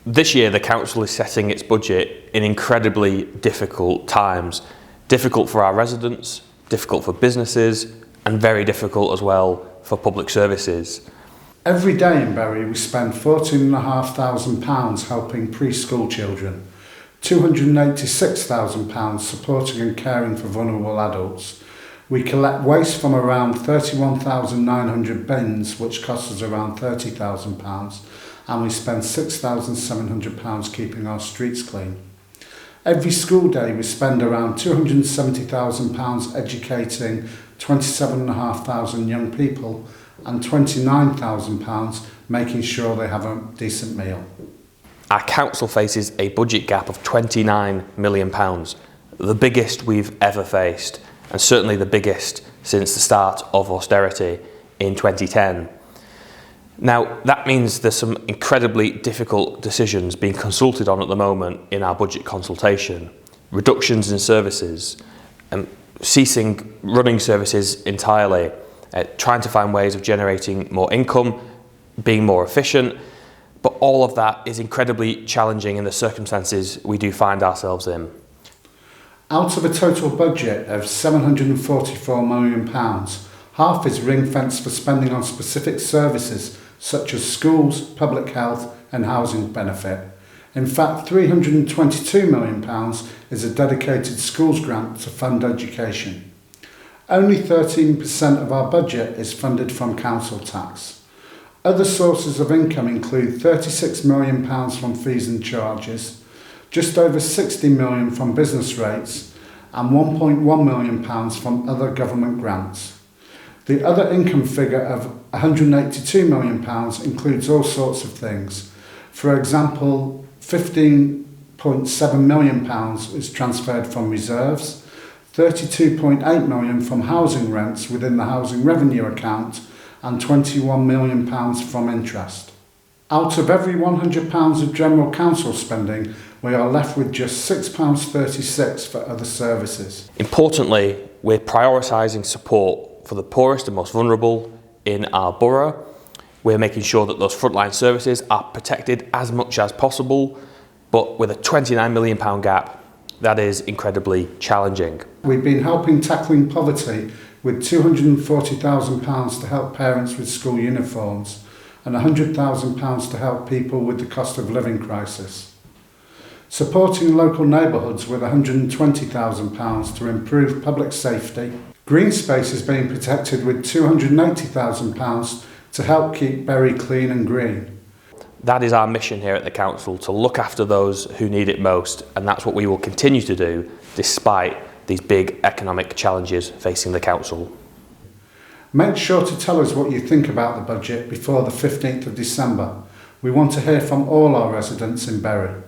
This year, the council is setting its budget in incredibly difficult times. Difficult for our residents, difficult for businesses, and very difficult as well for public services. Every day in Bury we spend £14,500 helping preschool children, £286,000 supporting and caring for vulnerable adults. We collect waste from around 31,900 bins, which costs us around £30,000, and we spend £6,700 keeping our streets clean. Every school day we spend around £270,000 educating 27,500 young people and £29,000 making sure they have a decent meal. Our council faces a budget gap of £29 million, the biggest we've ever faced, and certainly the biggest since the start of austerity in 2010. Now, that means there's some incredibly difficult decisions being consulted on at the moment in our budget consultation. Reductions in services, ceasing running services entirely, trying to find ways of generating more income, being more efficient, but all of that is incredibly challenging in the circumstances we do find ourselves in. Out of a total budget of £744 million, half is ring-fenced for spending on specific services such as schools, public health and housing benefit. In fact, £322 million is a dedicated schools grant to fund education. Only 13% of our budget is funded from council tax. Other sources of income include £36 million from fees and charges, just over £60 million from business rates and £1.1 million from other government grants. The other income figure of £182 million includes all sorts of things. For example, £15.7 million is transferred from reserves, £32.8 million from housing rents within the housing revenue account and £21 million from interest. Out of every £100 of general council spending, we are left with just £6.36 for other services. Importantly, we're prioritising support for the poorest and most vulnerable in our borough. We're making sure that those frontline services are protected as much as possible, but with a £29 million gap, that is incredibly challenging. We've been helping tackling poverty with £240,000 to help parents with school uniforms and £100,000 to help people with the cost of living crisis. Supporting local neighbourhoods with £120,000 to improve public safety. Green space is being protected with £280,000 to help keep Bury clean and green. That is our mission here at the council, to look after those who need it most, and that's what we will continue to do despite these big economic challenges facing the council. Make sure to tell us what you think about the budget before the 15th of December. We want to hear from all our residents in Bury.